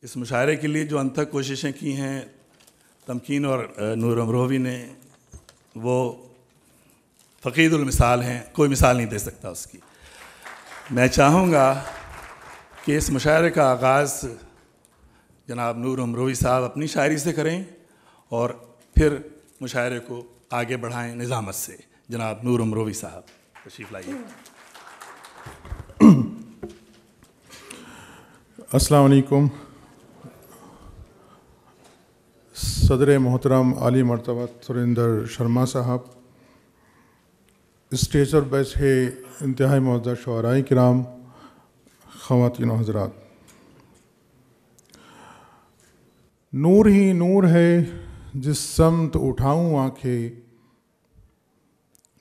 اس مشاعرے کے لیے جو انتھک کوششیں کی ہیں تمکین اور نور امروہوی نے، وہ فقید المثال ہیں، کوئی مثال نہیں دے سکتا اس کی۔ میں چاہوں گا کہ اس مشاعرے کا آغاز جناب نور امروہوی صاحب اپنی شاعری سے کریں اور پھر مشاعرے کو آگے بڑھائیں نظامت سے۔ جناب نور امروہوی صاحب تشریف لائیے۔ السلام علیکم۔ صدر محترم عالی مرتبہ سریندر شرما صاحب، اسٹیج پر بیٹھے انتہائی معزز شعراء کرام، خواتین و حضرات، نور ہی نور ہے جس سمت اٹھاؤں آنکھیں،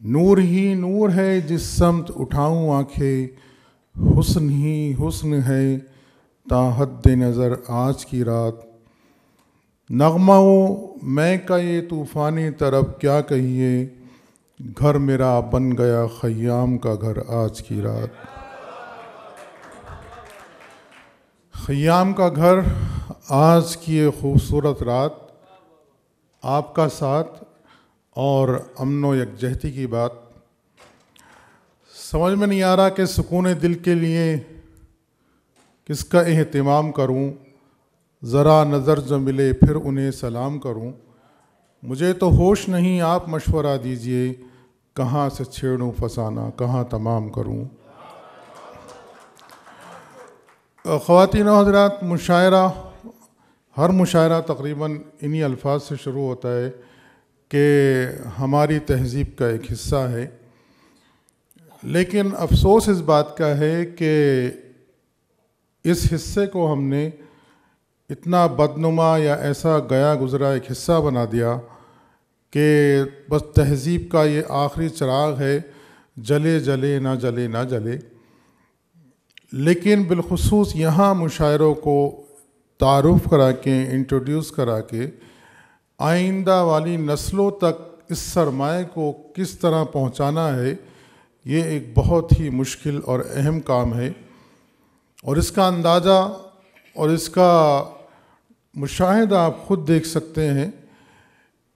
نور ہی نور ہے جس سمت اٹھاؤں آنکھیں، حسن ہی حسن ہے تا حد نظر آج کی رات، نغمہ و میں کا یہ طوفانی طرب کیا کہیے، گھر میرا بن گیا خیام کا گھر آج کی رات، خیام کا گھر آج کی یہ خوبصورت رات، آپ کا ساتھ اور امن و یکجہتی کی بات۔ سمجھ میں نہیں آ رہا کہ سکون دل کے لیے کس کا اہتمام کروں، ذرا نظر جو ملے پھر انہیں سلام کروں، مجھے تو ہوش نہیں آپ مشورہ دیجئے، کہاں سے چھیڑوں فسانہ کہاں تمام کروں۔ خواتین و حضرات، مشاعرہ، ہر مشاعرہ تقریباً انہی الفاظ سے شروع ہوتا ہے کہ ہماری تہذیب کا ایک حصہ ہے، لیکن افسوس اس بات کا ہے کہ اس حصے کو ہم نے اتنا بدنما یا ایسا گیا گزرا ایک حصہ بنا دیا کہ بس تہذیب کا یہ آخری چراغ ہے، جلے جلے نہ جلے نہ جلے۔ لیکن بالخصوص یہاں مشاعروں کو تعارف کرا کے، انٹروڈیوس کرا کے، آئندہ والی نسلوں تک اس سرمایہ کو کس طرح پہنچانا ہے، یہ ایک بہت ہی مشکل اور اہم کام ہے، اور اس کا اندازہ اور اس کا مشاہدہ آپ خود دیکھ سکتے ہیں۔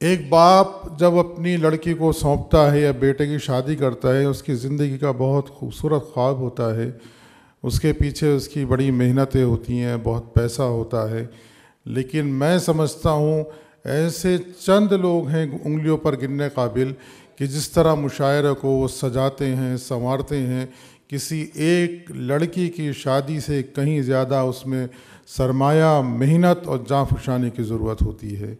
ایک باپ جب اپنی لڑکی کو سونپتا ہے یا بیٹے کی شادی کرتا ہے، اس کی زندگی کا بہت خوبصورت خواب ہوتا ہے، اس کے پیچھے اس کی بڑی محنتیں ہوتی ہیں، بہت پیسہ ہوتا ہے، لیکن میں سمجھتا ہوں ایسے چند لوگ ہیں انگلیوں پر گننے قابل کہ جس طرح مشاعرہ کو وہ سجاتے ہیں، سنوارتے ہیں۔ کسی ایک لڑکی کی شادی سے کہیں زیادہ اس میں سرمایہ، محنت اور جاں فشانی کی ضرورت ہوتی ہے۔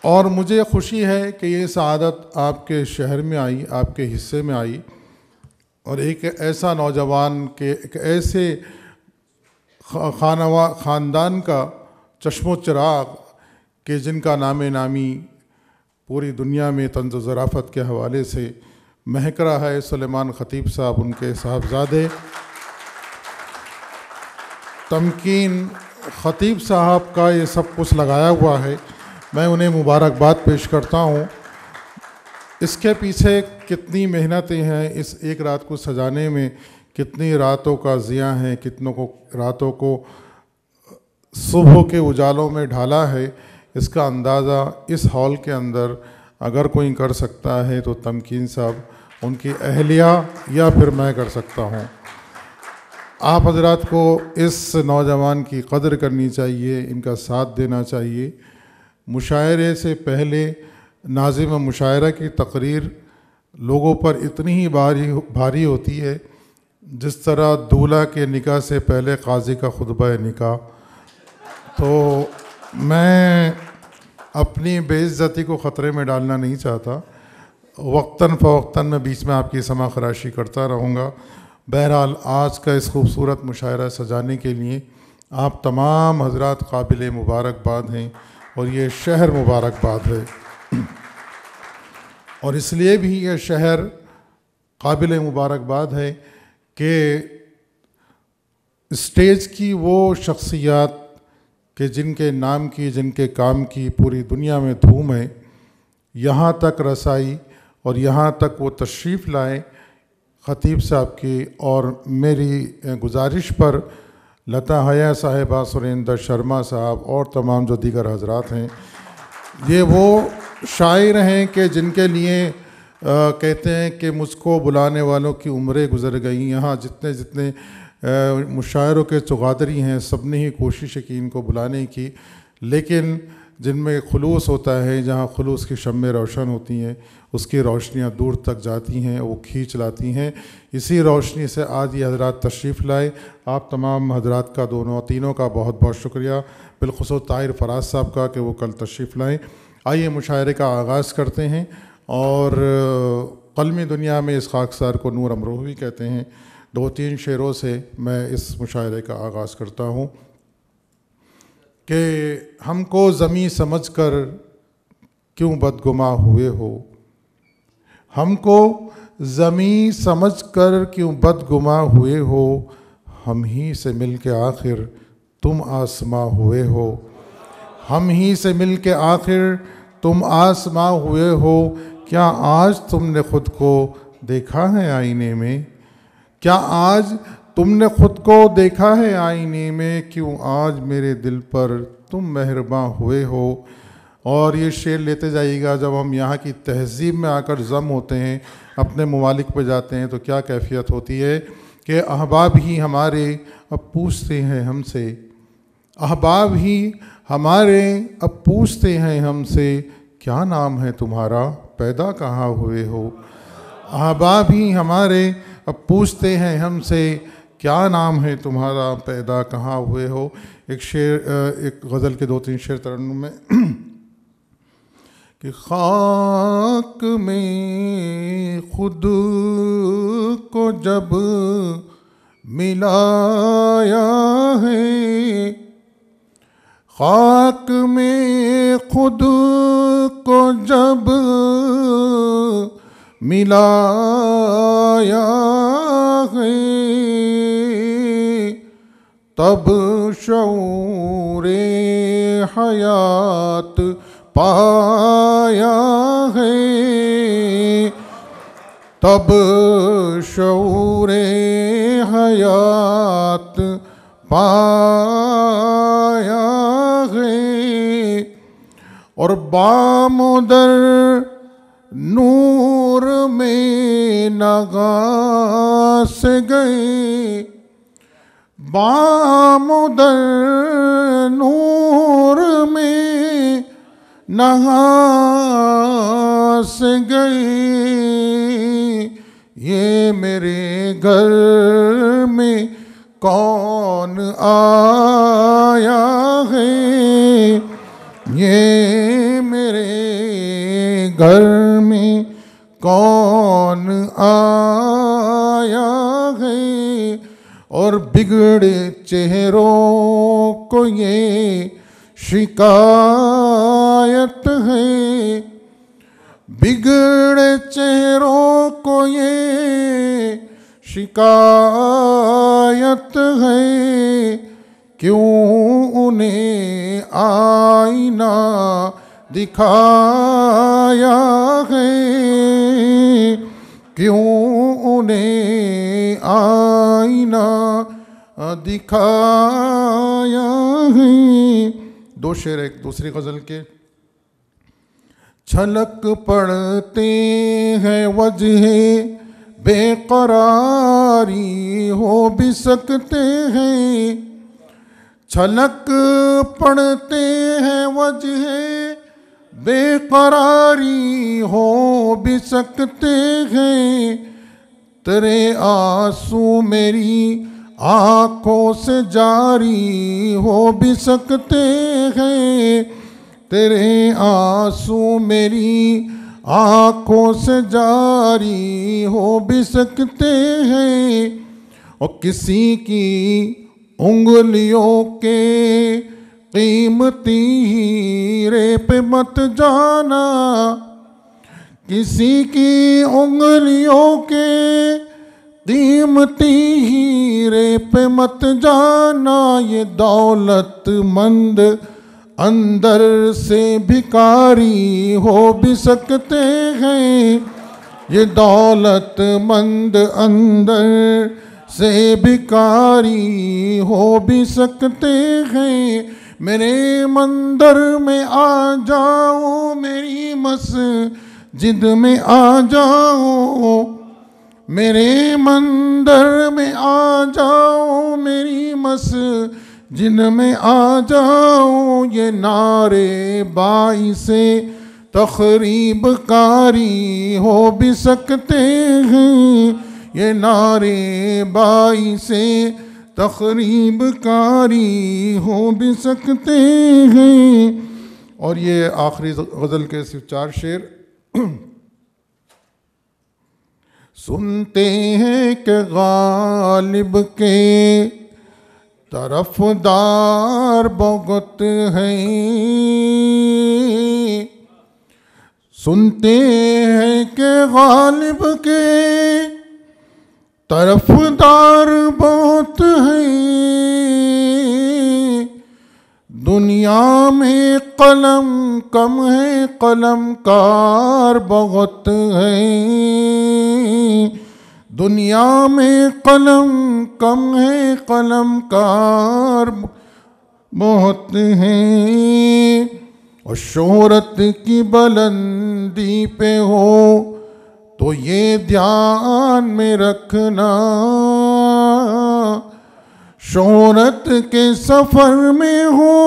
اور مجھے خوشی ہے کہ یہ سعادت آپ کے شہر میں آئی، آپ کے حصے میں آئی، اور ایک ایسا نوجوان کے ایک ایسے خاندان کا چشم و چراغ کہ جن کا نام نامی پوری دنیا میں طنز و ظرافت کے حوالے سے مہک رہا ہے، سلیمان خطیب صاحب، ان کے صاحبزادے تمکین خطیب صاحب کا یہ سب کچھ لگایا ہوا ہے، میں انہیں مبارکباد پیش کرتا ہوں۔ اس کے پیچھے کتنی محنتیں ہیں، اس ایک رات کو سجانے میں کتنی راتوں کا ضیاع ہے، کتنوں کو راتوں کو صبح کے اجالوں میں ڈھالا ہے، اس کا اندازہ اس ہال کے اندر اگر کوئی کر سکتا ہے تو تمکین صاحب، ان کی اہلیہ، یا پھر میں کر سکتا ہوں۔ آپ حضرات کو اس نوجوان کی قدر کرنی چاہیے، ان کا ساتھ دینا چاہیے۔ مشاعرے سے پہلے ناظم مشاعرہ کی تقریر لوگوں پر اتنی ہی بھاری ہوتی ہے جس طرح دولہا کے نکاح سے پہلے قاضی کا خطبہ نکاح۔ تو میں اپنی بے عزتی کو خطرے میں ڈالنا نہیں چاہتا، وقتاً فوقتاً میں بیچ میں آپ کی سماع خراشی کرتا رہوں گا۔ بہرحال آج کا اس خوبصورت مشاعرہ سجانے کے لیے آپ تمام حضرات قابل مبارکباد ہیں، اور یہ شہر مبارکباد ہے، اور اس لیے بھی یہ شہر قابل مبارکباد ہے کہ اسٹیج کی وہ شخصیات کہ جن کے نام کی، جن کے کام کی پوری دنیا میں دھوم ہے، یہاں تک رسائی اور یہاں تک وہ تشریف لائیں، خطیب صاحب کی اور میری گزارش پر لتا حیا صاحبہ، سریندر شرما صاحب اور تمام جو دیگر حضرات ہیں، یہ وہ شاعر ہیں کہ جن کے لیے کہتے ہیں کہ مجھ کو بلانے والوں کی عمریں گزر گئیں. یہاں جتنے مشاعروں کے چغادری ہیں سب نے ہی کوشش کی ان کو بلانے کی، لیکن جن میں خلوص ہوتا ہے، جہاں خلوص کی شمعیں روشن ہوتی ہیں اس کی روشنیاں دور تک جاتی ہیں، وہ کھینچ لاتی ہیں. اسی روشنی سے آج یہ حضرات تشریف لائے. آپ تمام حضرات کا تینوں کا بہت بہت شکریہ، بالخصوص طاہر فراز صاحب کا کہ وہ کل تشریف لائیں. آئیے مشاعرے کا آغاز کرتے ہیں. اور قلمی دنیا میں اس خاکسار کو نور امروہوی کہتے ہیں. 2-3 شعروں سے میں اس مشاعرے کا آغاز کرتا ہوں کہ ہم کو زمیں سمجھ کر کیوں بدگماں ہوئے ہو، ہم کو زمیں سمجھ کر کیوں بدگماں ہوئے ہو، ہم ہی سے مل کے آخر تم آسماں ہوئے ہو، ہم ہی سے مل کے آخر تم آسماں ہوئے ہو. کیا آج تم نے خود کو دیکھا ہے آئینے میں، کیا آج تم نے خود کو دیکھا ہے آئینے میں، کیوں آج میرے دل پر تم مہرباں ہوئے ہو. اور یہ شعر لیتے جائیے گا. جب ہم یہاں کی تہذیب میں آ کر ضم ہوتے ہیں، اپنے ممالک پہ جاتے ہیں تو کیا کیفیت ہوتی ہے کہ احباب ہی ہمارے اب پوچھتے ہیں ہم سے، احباب ہی ہمارے اب پوچھتے ہیں ہم سے، کیا نام ہے تمہارا، پیدا کہاں ہوئے ہو. احباب ہی ہمارے اب پوچھتے ہیں ہم سے، کیا نام ہے تمہارا، پیدا کہاں ہوئے ہو. ایک غزل کے 2-3 شعر ترنم میں کہ خاک میں خود کو جب ملایا ہے، خاک میں خود کو جب ملایا ہے، تب شعور حیات پایا ہے، تب شعور حیات پایا ہے. اور بام در نور میں نغا سے گئے، بام در نور میں نہا سے گئے. یہ میرے گھر میں کون آیا ہے، یہ میرے گھر میں کون آیا ہے. اور بگڑے چہروں کو یہ شکایت ہے، بگڑے چہروں کو یہ شکایت ہے، کیوں انہیں آئینہ دکھایا ہے، کیوں انہیں آئینہ دکھایا ہے. 2 شعر ایک دوسری غزل کے. چھلک پڑتے ہیں وجہ بے قراری ہو بھی سکتے ہیں، چھلک پڑتے ہیں وجہ بے قراری ہو بھی سکتے ہیں، تیرے آنسو میری آنکھوں سے جاری ہو بھی سکتے ہیں، تیرے آنسو میری آنکھوں سے جاری ہو بھی سکتے ہیں. اور کسی کی انگلیوں کے قیمتی ہیرے پہ مت جانا، کسی کی انگلیوں کے قیمتی ہیرے پہ مت جانا، یہ دولت مند اندر سے بھکاری ہو بھی سکتے ہیں، یہ دولت مند اندر سے بھکاری ہو بھی سکتے ہیں، میرے مندر میں آ جاؤ، میری مسجد میں آ جاؤ، میرے مندر میں آ جاؤ، میری مسجد میں آ جاؤ، یہ نعرے باعث تخریب کاری ہو بھی سکتے ہیں، یہ نعرے باعث تخریب کاری ہو بھی سکتے ہیں۔ اور یہ آخری غزل کے صرف 4 شعر۔ سنتے ہیں کہ غالب کے طرفدار بہت ہیں، سنتے ہیں کہ غالب کے طرفدار بہت ہیں، دنیا میں قلم کم ہے قلم کار بہت ہیں، دنیا میں قلم کم ہے قلم کار بہت ہیں، اور شہرت کی بلندی پہ ہو تو یہ دھیان میں رکھنا، شہرت کے سفر میں ہو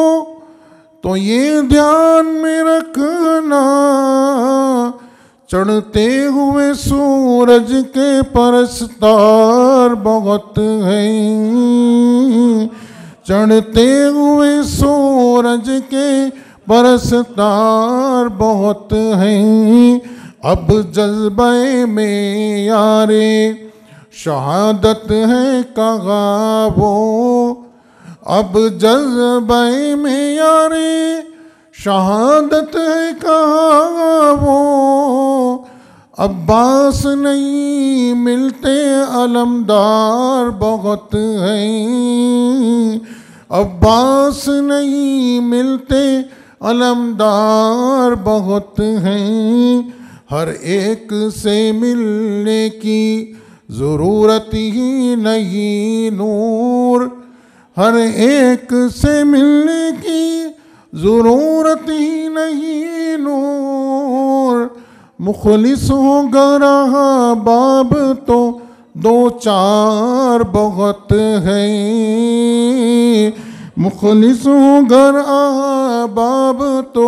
تو یہ دھیان میں رکھنا، چڑھتے ہوئے سورج کے پرستار بہت ہیں، چڑھتے ہوئے سورج کے پرستار بہت ہیں، اب جذبہ میں یارے شہادت ہے کہاں وہ، اب جذبہ میں یارے شہادت ہے کہاں وہ، عباس نہیں ملتے علمدار بہت ہیں، عباس نہیں ملتے علمدار بہت ہیں، ہر ایک سے ملنے کی ضرورت ہی نہیں نور، ہر ایک سے ملنے کی ضرورت ہی نہیں نور، مخلص ہوگا رہا باب تو 2-4 بہت ہیں، مخلص ہوگا رہا باب تو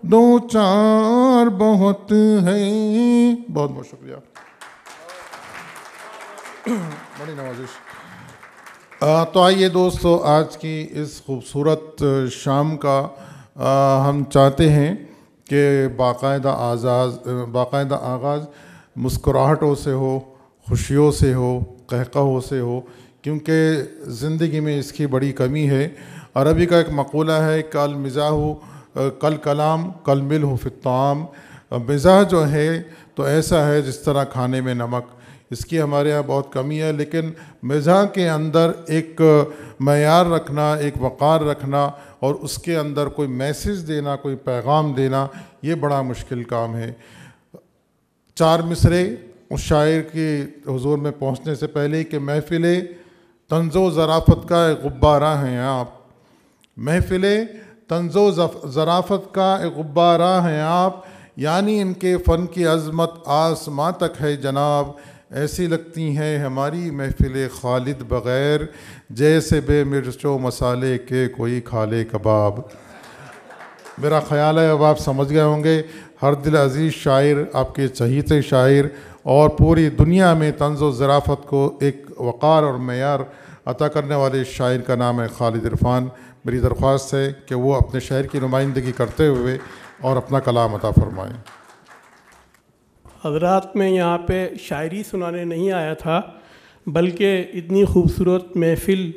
2-4 بہت ہیں۔ بہت بہت شکریہ، بڑی نوازش۔ تو آئیے دوستو، آج کی اس خوبصورت شام کا ہم چاہتے ہیں کہ باقاعدہ آغاز مسکراہٹوں سے ہو، خوشیوں سے ہو، قہقہوں سے ہو، کیونکہ زندگی میں اس کی بڑی کمی ہے۔ عربی کا ایک مقولہ ہے کہ المزاح کل کلام کل ملح فی الطعام، مزاح جو ہے تو ایسا ہے جس طرح کھانے میں نمک، اس کی ہمارے ہاں بہت کمی ہے، لیکن مزاح کے اندر ایک معیار رکھنا، ایک وقار رکھنا اور اس کے اندر کوئی میسج دینا، کوئی پیغام دینا، یہ بڑا مشکل کام ہے۔ 4 مصرے اس شاعر کی حضور میں پہنچنے سے پہلے کہ محفل طنز و ظرافت کا ایک غبارہ ہیں آپ، محفل طنز و ظرافت کا ایک غبارہ ہیں آپ، یعنی ان کے فن کی عظمت آسماں تک ہے جناب، ایسی لگتی ہیں ہماری محفل خالد بغیر، جیسے بے مرچ و مسالے کے کوئی کھالے کباب۔ میرا خیال ہے اب آپ سمجھ گئے ہوں گے، ہر دل عزیز شاعر، آپ کے چہیتے شاعر، اور پوری دنیا میں طنز و ظرافت کو ایک وقار اور معیار عطا کرنے والے شاعر کا نام ہے خالد عرفان۔ میری درخواست ہے کہ وہ اپنے شہر کی نمائندگی کرتے ہوئے اور اپنا کلام عطا فرمائیں۔ حضرات، میں یہاں پہ شاعری سنانے نہیں آیا تھا، بلکہ اتنی خوبصورت محفل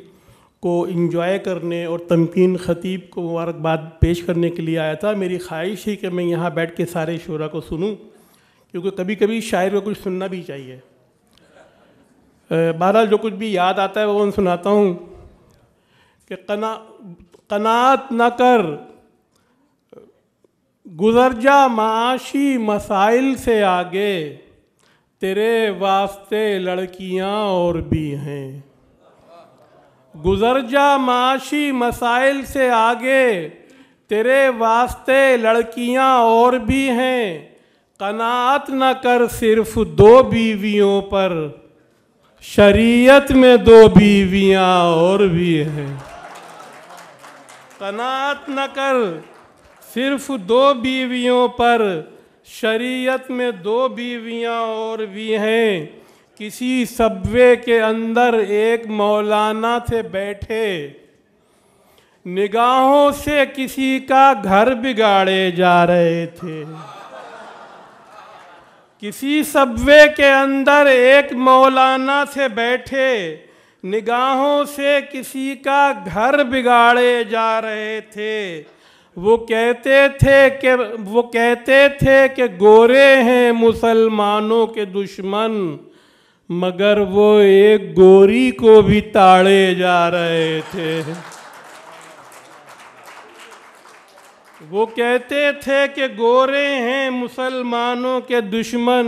کو انجوائے کرنے اور تمکین خطیب کو مبارکباد پیش کرنے کے لیے آیا تھا۔ میری خواہش ہی کہ میں یہاں بیٹھ کے سارے شعراء کو سنوں، کیونکہ کبھی کبھی شاعر کو کچھ سننا بھی چاہیے۔ بہرحال جو کچھ بھی یاد آتا ہے وہ میں سناتا ہوں کہ قناعت نہ کر گزر جا معاشی مسائل سے آگے، تیرے واسطے لڑکیاں اور بھی ہیں، گزر جا معاشی مسائل سے آگے، تیرے واسطے لڑکیاں اور بھی ہیں، قناعت نہ کر صرف 2 بیویوں پر، شریعت میں 2 بیویاں اور بھی ہیں۔ قناعت نہ کر صرف 2 بیویوں پر، شریعت میں 2 بیویاں اور بھی ہیں۔ کسی سبوے کے اندر ایک مولانا تھے بیٹھے، نگاہوں سے کسی کا گھر بگاڑے جا رہے تھے۔ کسی سبوے کے اندر ایک مولانا تھے بیٹھے، نگاہوں سے کسی کا گھر بگاڑے جا رہے تھے۔ وہ کہتے تھے کہ گورے ہیں مسلمانوں کے دشمن، مگر وہ ایک گوری کو بھی تاڑے جا رہے تھے۔ وہ کہتے تھے کہ گورے ہیں مسلمانوں کے دشمن،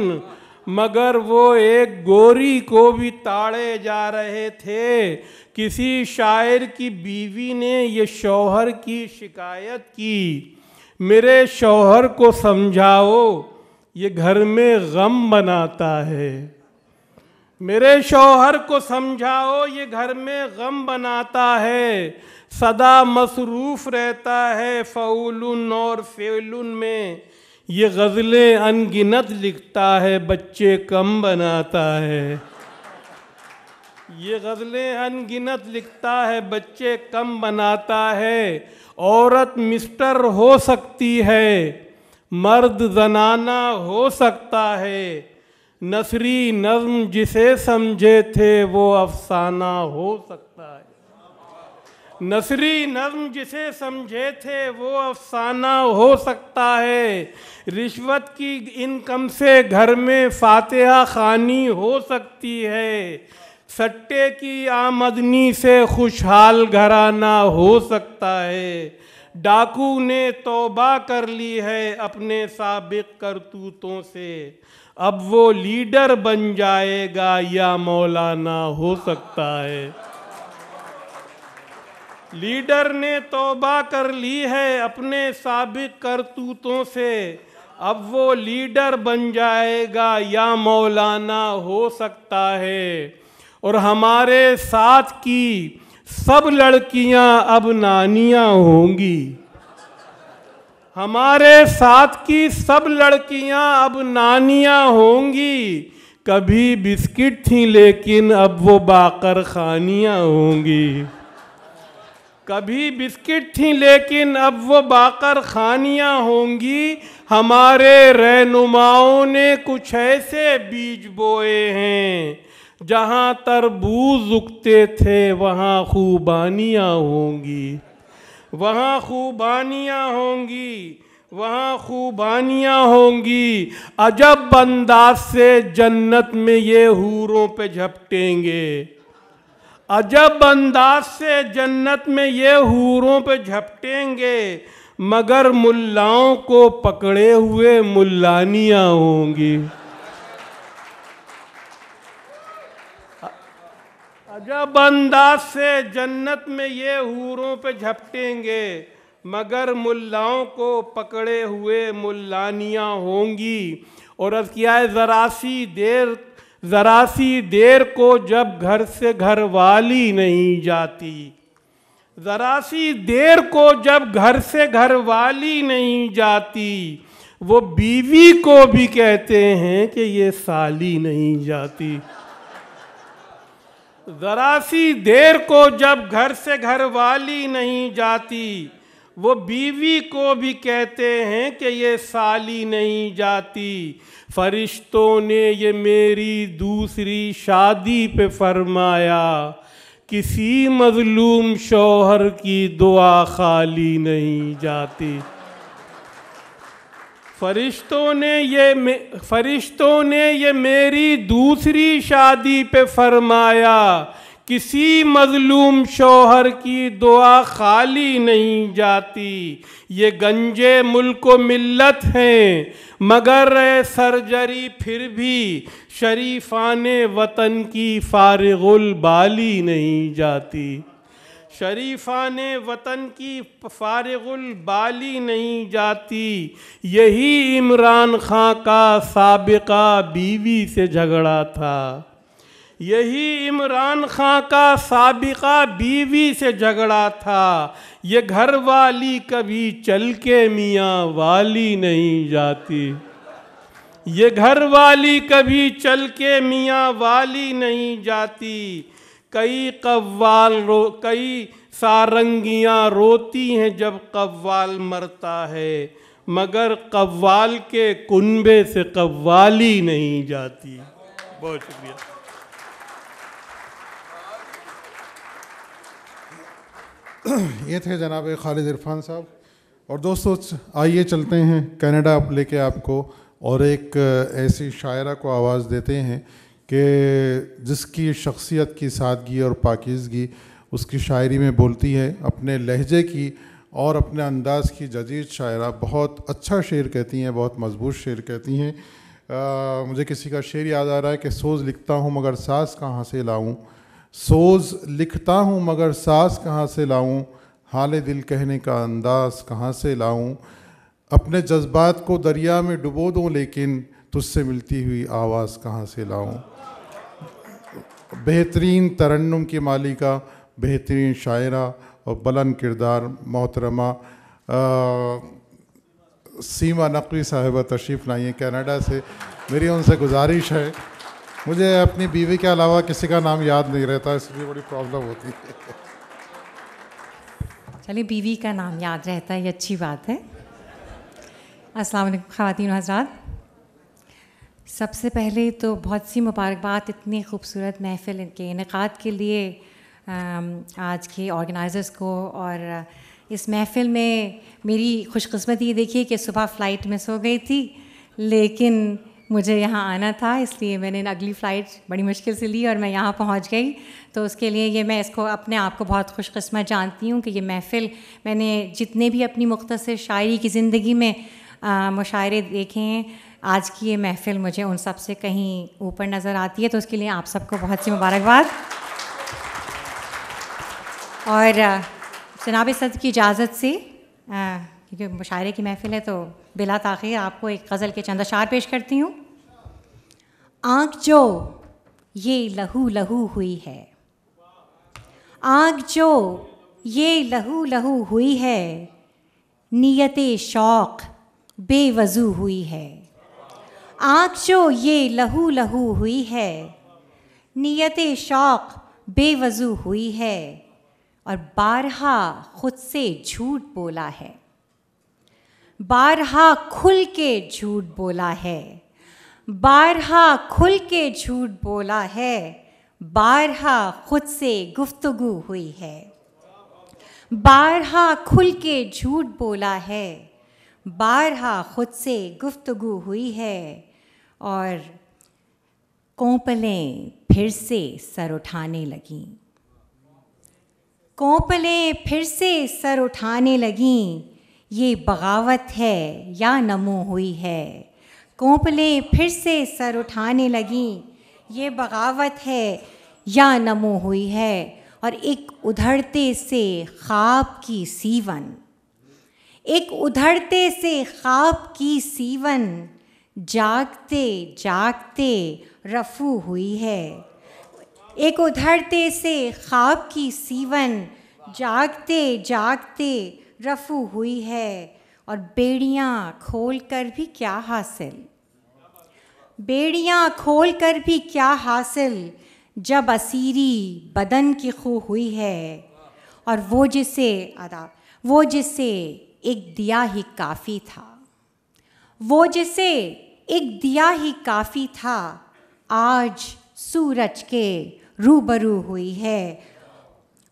مگر وہ ایک گوری کو بھی تاڑے جا رہے تھے۔ کسی شاعر کی بیوی نے یہ شوہر کی شکایت کی، میرے شوہر کو سمجھاؤ یہ گھر میں غم بناتا ہے، میرے شوہر کو سمجھاؤ یہ گھر میں غم بناتا ہے، سدا مصروف رہتا ہے فعول اور فعل میں، یہ غزلیں ان گنت لکھتا ہے بچے کم بناتا ہے، یہ غزلیں ان گنت لکھتا ہے بچے کم بناتا ہے۔ عورت مسٹر ہو سکتی ہے، مرد زنانہ ہو سکتا ہے، نثری نظم جسے سمجھے تھے وہ افسانہ ہو سکتا ہے، نثری نظم جسے سمجھے تھے وہ افسانہ ہو سکتا ہے، رشوت کی انکم سے گھر میں فاتحہ خوانی ہو سکتی ہے، سٹے کی آمدنی سے خوشحال گھرانہ ہو سکتا ہے، ڈاکو نے توبہ کر لی ہے اپنے سابق کرتوتوں سے، اب وہ لیڈر بن جائے گا یا مولانا ہو سکتا ہے، لیڈر نے توبہ کر لی ہے اپنے سابق کرتوتوں سے، اب وہ لیڈر بن جائے گا یا مولانا ہو سکتا ہے، اور ہمارے ساتھ کی سب لڑکیاں اب نانیاں ہوں گی، ہمارے ساتھ کی سب لڑکیاں اب نانیاں ہوں گی، کبھی بسکٹ تھیں لیکن اب وہ باقر خانیاں ہوں گی، کبھی بسکٹ تھیں لیکن اب وہ باقر خانیاں ہوں گی، ہمارے رہنماؤں نے کچھ ایسے بیج بوئے ہیں، جہاں تربوز اگتے تھے وہاں خوبانیاں ہوں گی، وہاں خوبانیاں ہوں گی، وہاں خوبانیاں ہوں گی، عجب انداز سے جنت میں یہ حوروں پہ جھپٹیں گے، عجب انداز سے جنت میں یہ حوروں پہ جھپٹیں گے، مگر ملاؤں کو پکڑے ہوئے ملانیاں ہوں گی، عجب انداز سے جنت میں یہ حوروں پہ جھپٹیں گے، مگر ملاؤں کو پکڑے ہوئے ملانیاں ہوں گی، اور عرض کیا ہے ذرا سی دیر کو جب گھر سے گھر والی نہیں جاتی، ذرا سی دیر کو جب گھر سے گھر والی نہیں جاتی، وہ بیوی کو بھی کہتے ہیں کہ یہ سالی نہیں جاتی، ذرا سی دیر کو جب گھر سے گھر والی نہیں جاتی، وہ بیوی کو بھی کہتے ہیں کہ یہ سالی نہیں جاتی، فرشتوں نے یہ میری دوسری شادی پہ فرمایا، کسی مظلوم شوہر کی دعا خالی نہیں جاتی، فرشتوں نے یہ میری دوسری شادی پہ فرمایا، کسی مظلوم شوہر کی دعا خالی نہیں جاتی. یہ گنجے ملک و ملت ہیں مگر اے سرجری پھر بھی شریفان وطن کی فارغ البالی نہیں جاتی. شریفان وطن کی فارغ البالی نہیں جاتی. یہی عمران خان کا سابقہ بیوی سے جھگڑا تھا. یہی عمران خان کا سابقہ بیوی سے جھگڑا تھا. یہ گھر والی کبھی چل کے میاں والی نہیں جاتی. یہ گھر والی کبھی چل کے میاں والی نہیں جاتی. کئی سارنگیاں روتی ہیں جب قوال مرتا ہے مگر قوال کے کنبے سے قوالی نہیں جاتی. بہت شکریہ. یہ تھے جناب خالد عرفان صاحب. اور دوستو آئیے چلتے ہیں کینیڈا لے کے آپ کو اور ایک ایسی شاعرہ کو آواز دیتے ہیں کہ جس کی شخصیت کی سادگی اور پاکیزگی اس کی شاعری میں بولتی ہے. اپنے لہجے کی اور اپنے انداز کی جدید شاعرہ. بہت اچھا شعر کہتی ہیں, بہت مضبوط شعر کہتی ہیں. مجھے کسی کا شعر یاد آ رہا ہے کہ سوز لکھتا ہوں مگر ساز کہاں سے لاؤں. سوز لکھتا ہوں مگر ساز کہاں سے لاؤں. حال دل کہنے کا انداز کہاں سے لاؤں. اپنے جذبات کو دریا میں ڈبو دوں لیکن تجھ سے ملتی ہوئی آواز کہاں سے لاؤں. بہترین ترنم کی مالکہ, بہترین شاعرہ اور بلند کردار محترمہ سیما نقوی صاحبہ تشریف لائی ہیں کینیڈا سے. میری ان سے گزارش ہے, مجھے اپنی بیوی کے علاوہ کسی کا نام یاد نہیں رہتا, اس لیے بڑی پرابلم ہوتی ہے. چلیے بیوی کا نام یاد رہتا ہے, یہ اچھی بات ہے. السلام علیکم خواتین و حضرات. سب سے پہلے تو بہت سی مبارکباد اتنی خوبصورت محفل کے انعقاد کے لیے آج کے آرگنائزرز کو. اور اس محفل میں میری خوش قسمتی یہ دیکھیے کہ صبح فلائٹ مس ہو گئی تھی لیکن مجھے یہاں آنا تھا, اس لیے میں نے اگلی فلائٹ بڑی مشکل سے لی اور میں یہاں پہنچ گئی. تو اس کے لیے یہ میں اس کو اپنے آپ کو بہت خوش قسمت جانتی ہوں کہ یہ محفل میں نے جتنے بھی اپنی مختصر شاعری کی زندگی میں مشاعرے دیکھے ہیں, آج کی یہ محفل مجھے ان سب سے کہیں اوپر نظر آتی ہے. تو اس کے لیے آپ سب کو بہت سی مبارکباد. اور جناب صدر کی اجازت سے کیونکہ مشاعرے کی محفل ہے تو بلا تاخیر آپ کو ایک غزل کے چند اشعار پیش کرتی ہوں. آنکھ جو یہ لہو لہو ہوئی ہے, آنکھ جو یہ لہو لہو ہوئی ہے, نیت شوق بے وضو ہوئی ہے. آنکھ جو یہ لہو لہو ہوئی ہے, نیت شوق بے وضو ہوئی ہے, اور بارہا خود سے جھوٹ بولا ہے, بارہا کھل کے جھوٹ بولا ہے, بارہا کھل کے جھوٹ بولا ہے, بارہا خود سے گفتگو ہوئی ہے, بارہا کھل کے جھوٹ بولا ہے, بارہا خود سے گفتگو ہوئی ہے. اور کونپلیں پھر سے سر اٹھانے لگیں, کونپلیں پھر سے سر اٹھانے لگیں, یہ بغاوت ہے یا نمو ہوئی ہے. کونپلیں پھر سے سر اٹھانے لگیں, یہ بغاوت ہے یا نمو ہوئی ہے. اور ایک ادھڑتے سے خواب کی سیون, ایک ادھڑتے سے خواب کی سیون, جاگتے جاگتے رفو ہوئی ہے. ایک ادھڑتے سے خواب کی سیون, جاگتے جاگتے رفو ہوئی ہے. اور بیڑیاں کھول کر بھی کیا حاصل, بیڑیاں کھول کر بھی کیا حاصل, جب اسیری بدن کی خو ہوئی ہے. اور وہ جسے ایک دیا ہی کافی تھا, وہ جسے ایک دیا ہی کافی تھا, آج سورج کے روبرو ہوئی ہے.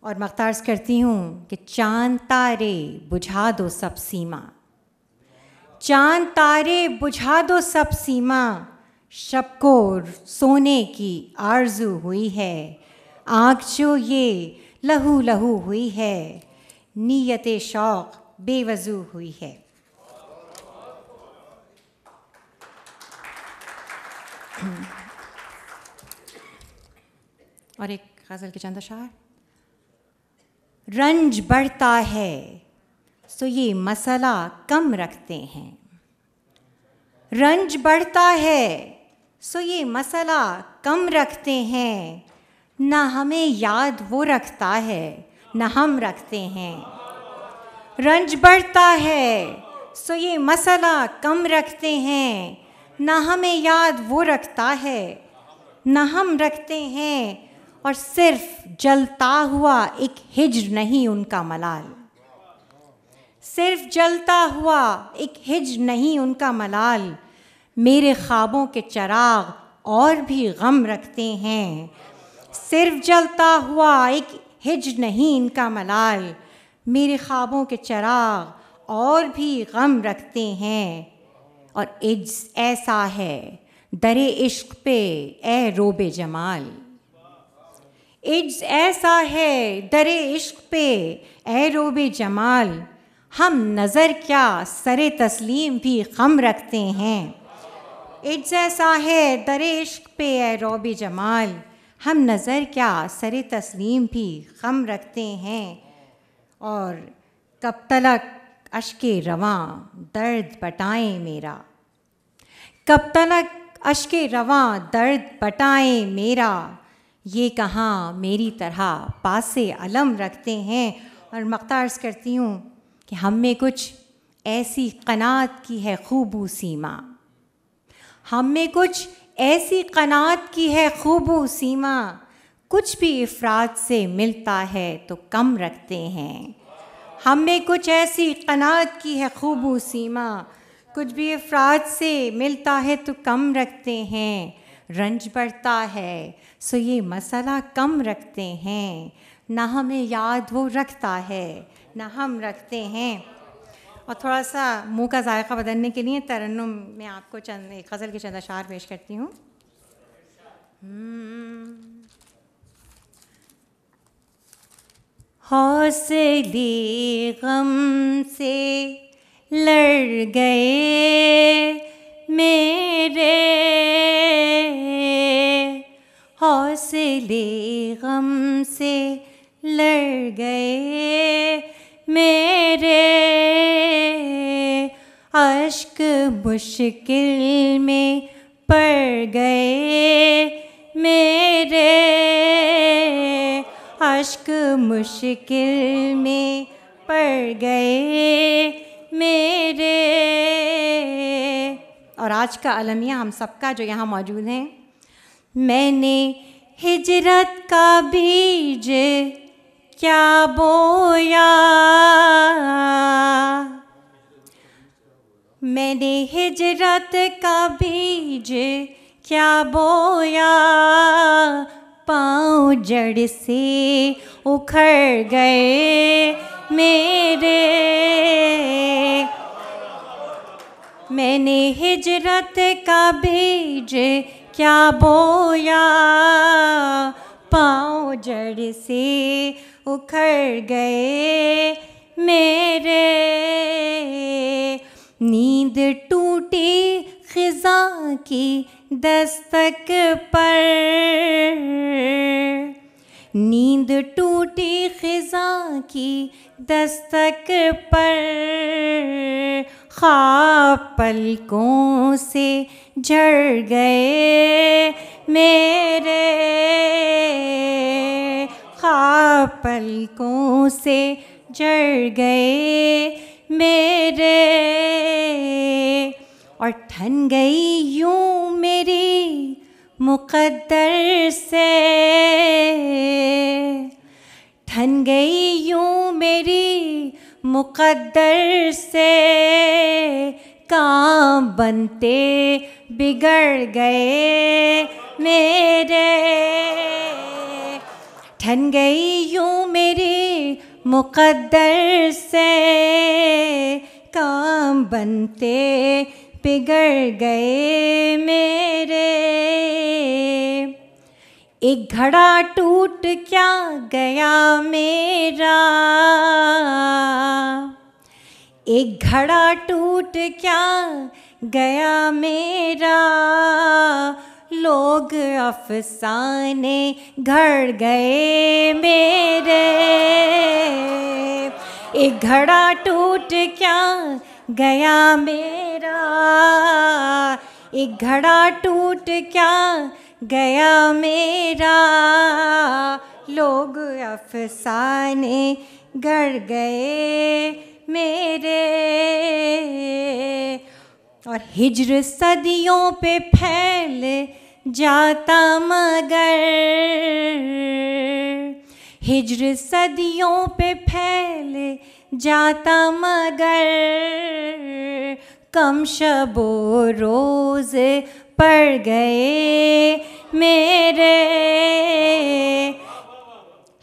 اور مختارز کرتی ہوں کہ چاند تارے بجھا دو سب سیما, چاند تارے بجھا دو سب سیما, شب کو سونے کی آرزو ہوئی ہے, آنکھ جو یہ لہو لہو ہوئی ہے، نیت شوق بے وضو ہوئی ہے۔ اور ایک غزل کے چند اشعار۔ رنج بڑھتا ہے سو یہ مسئلہ کم رکھتے ہیں، رنج بڑھتا ہے سو یہ مسئلہ کم رکھتے ہیں، نہ ہمیں یاد وہ رکھتا ہے نہ ہم رکھتے ہیں۔ رنج بڑھتا ہے سو یہ مسئلہ کم رکھتے ہیں، نہ ہمیں یاد وہ رکھتا ہے نہ ہم رکھتے ہیں، اور صرف جلتا ہوا ایک ہجر نہیں ان کا ملال، صرف جلتا ہوا ایک ہجر نہیں ان کا ملال، میرے خوابوں کے چراغ اور بھی غم رکھتے ہیں، صرف جلتا ہوا ایک ہجر نہیں ان کا ملال، میرے خوابوں کے چراغ اور بھی غم رکھتے ہیں، اور عجز ایسا ہے در عشق پہ اے روب جمال، عجز ایسا ہے در عشق پہ اے روب جمال، ہم نظر کیا سر تسلیم بھی خم رکھتے ہیں، عجز ایسا ہے در عشق پہ اے روب جمال، ہم نظر کیا سر تسلیم بھی خم رکھتے ہیں، اور کب تلک اشک رواں درد بٹائیں میرا، کب تلک اشک رواں درد بٹائیں میرا، یہ کہاں میری طرح پاس علم رکھتے ہیں۔ اور مقطع عرض کرتی ہوں کہ ہم میں کچھ ایسی قناعت کی ہے خوب و سیما، ہم میں کچھ ایسی قناعت کی ہے خوب و سیما، کچھ بھی افراد سے ملتا ہے تو کم رکھتے ہیں، ہم میں کچھ ایسی قناعت کی ہے خوب و سیما، کچھ بھی افراد سے ملتا ہے تو کم رکھتے ہیں، رنج بڑھتا ہے سو یہ مسئلہ کم رکھتے ہیں، نہ ہمیں یاد وہ رکھتا ہے نہ ہم رکھتے ہیں۔ اور تھوڑا سا منہ کا ذائقہ بدلنے کے لیے ترنم میں آپ کو چند ایک غزل کے چند اشعار پیش کرتی ہوں۔ حوصلے غم سے لڑ گئے میرے، حوصلے غم سے لڑ گئے میرے، اشک مشکل میں پڑ گئے میرے، اشک مشکل میں پڑ گئے میرے۔ اور آج کا المیہ ہم سب کا جو یہاں موجود ہیں، میں نے ہجرت کا بیج کیا بویا، میں نے ہجرت کا بیج کیا بویا، پاؤں جڑ سے اکھڑ گئے میرے، میں نے ہجرت کا بیج کیا بویا، پاؤں جڑ سے اکھڑ گئے میرے، نیند ٹوٹی خزاں کی دستک پر، نیند ٹوٹی خزاں کی دستک پر، خواب پلکوں سے جھڑ گئے میرے، خواب پلکوں سے جھڑ گئے میرے، اور ٹھن گئی یوں میری مقدر سے، ٹھن گئی یوں میری مقدر سے، کام بنتے بگڑ گئے میرے، ٹھن گئی یوں میری مقدر سے، کام بنتے بگڑ گئے میرے، ایک گھڑا ٹوٹ کیا گیا میرا، ایک گھڑا ٹوٹ کیا گیا میرا، لوگ افسانے گھڑ گئے میرے، ایک گھڑا ٹوٹ کیا گیا میرا، ایک گھڑا ٹوٹ کیا گیا میرا، لوگ افسانے گھڑ گئے میرے، اور ہجر صدیوں پہ پھیل جاتا مگر، ہجر صدیوں پہ پھیل جاتا مگر، کم شب و روز پڑ گئے میرے،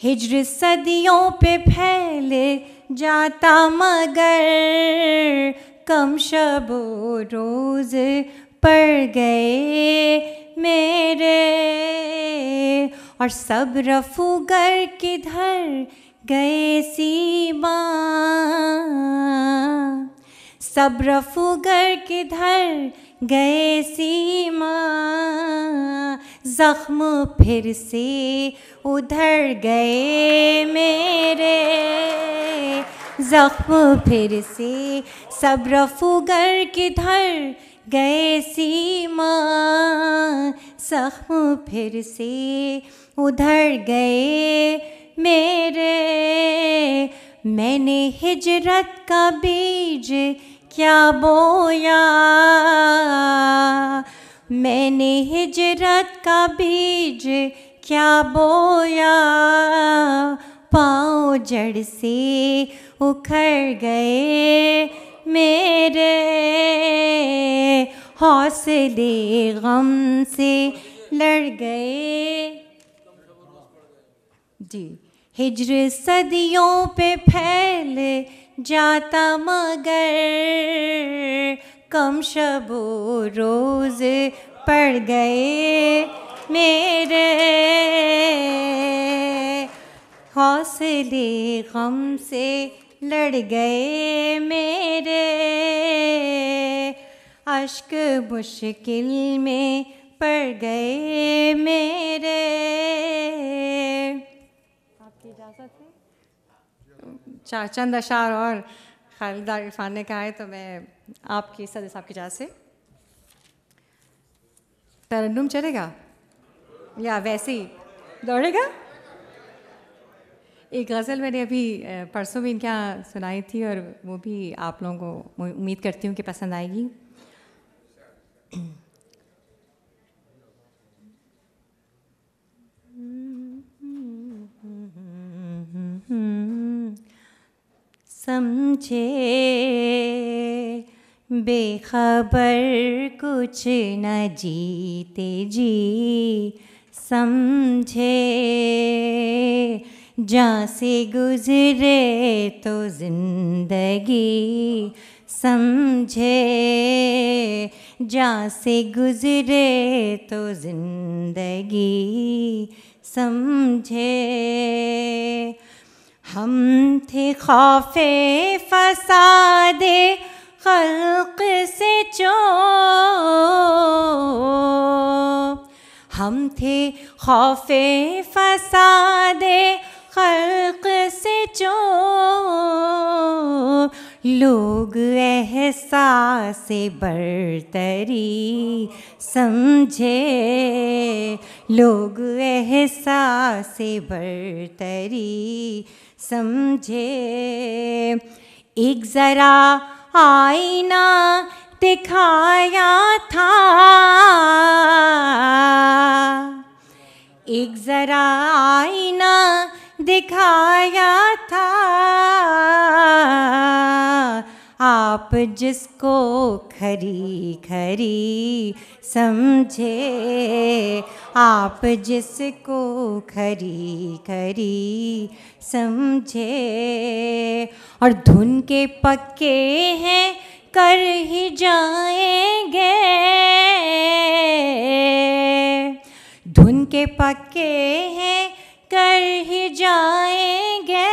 ہجر صدیوں پہ پھیل جاتا مگر، کم شب و روز پڑ گئے میرے، اور سب رفوگر کدھر گئے سیما، سب رفوگر کدھر گئے سیما، زخم پھر سے ادھر گئے میرے، زخم پھر سے، سب رفوگر کدھر گئے سیما، زخم پھر سے ادھر گئے میرے، میں نے ہجرت کا بیج کیا بویا، میں نے ہجرت کا بیج کیا بویا، پاؤں جڑ سے اکھڑ گئے میرے، حوصلے غم سے لڑ گئے، جی ہجر صدیوں پہ پھیل جاتا مگر، کم شب و روز پڑ گئے میرے، حوصلے غم سے لڑ گئے میرے، اشک مشکل میں پڑ گئے میرے۔ آپ کی اجازت ہے؟ چند اشعار اور خالدہ عرفان نے کہا ہے تو میں آپ کی صدر صاحب کی اجازت سے ترنم چلے گا یا ویسے ہی دوڑے گا؟ ایک غزل میں نے ابھی پرسوں بھی ان کے یہاں سنائی تھی اور وہ بھی آپ لوگوں کو امید کرتی ہوں کہ پسند آئے گی۔ سمجھے بے خبر کچھ نہ جیتے جی، سمجھے جاں سے گزرے تو زندگی، سمجھے جاں سے گزرے تو زندگی، سمجھے ہم تھے خوف فساد خلق سے چوب، ہم تھے خوف فساد خلق سے چوب، لوگ احساس برتری سمجھے، لوگ احساس برتری سمجھے، ایک ذرا آئینہ دکھایا تھا، ایک ذرا آئینہ دکھایا تھا، آپ جس کو کھری کھری سمجھے، آپ جس کو کھری کھری سمجھے، اور دھن کے پکے ہیں کر ہی جائیں گے، دھن کے کے پکے ہیں کر ہی جائیں گے،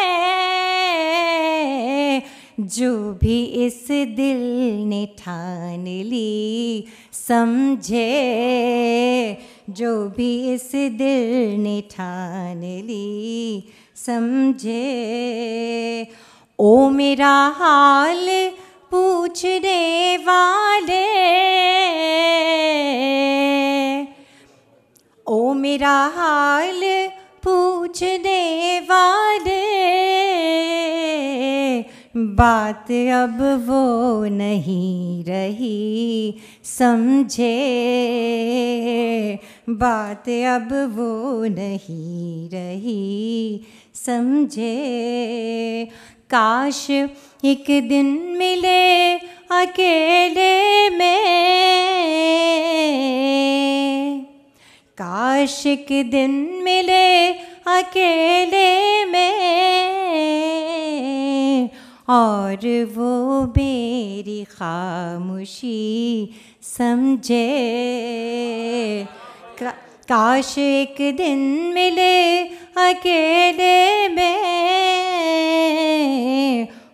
جو بھی اس دل نے ٹھان لی سمجھے، جو بھی اس دل نے ٹھان لی سمجھے۔ او میرا حال پوچھنے والے، او میرا حال پوچھنے والے، بات اب وہ نہیں رہی سمجھے، بات اب وہ نہیں رہی سمجھے۔ کاش ایک دن ملے اکیلے میں، کاش ایک دن ملے اکیلے میں، اور وہ میری خاموشی سمجھے۔ کاش ایک دن ملے اکیلے میں،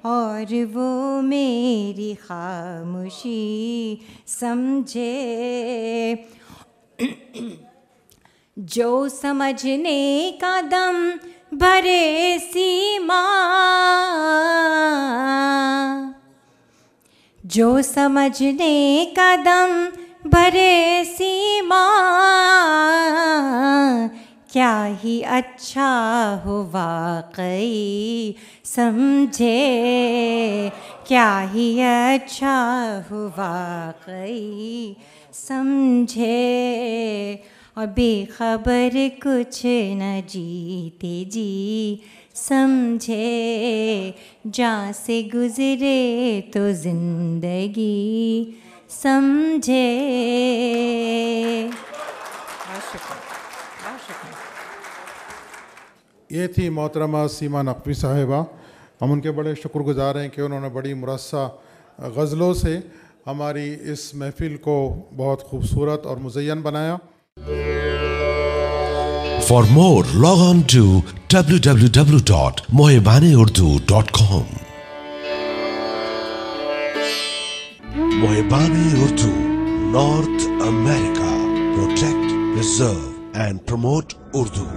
اور وہ میری خاموشی سمجھے۔ جو سمجھنے کا دم بھرے سیما، جو سمجھنے کا دم بھرے سیما، کیا ہی اچھا ہو واقعی سمجھے، کیا ہی اچھا ہو واقعی سمجھے۔ اور بے خبر کچھ نہ جیتے جی سمجھے، جاں سے گزرے تو زندگی سمجھے۔ یہ تھی محترمہ سیما نقوی صاحبہ۔ ہم ان کے بڑے شکر گزار ہیں کہ انہوں نے بڑی مرصع غزلوں سے ہماری اس محفل کو بہت خوبصورت اور مزین بنایا۔ For more, log on to www.mohibaneurdu.com. Mohibane Urdu, North America. Protect, preserve and promote Urdu.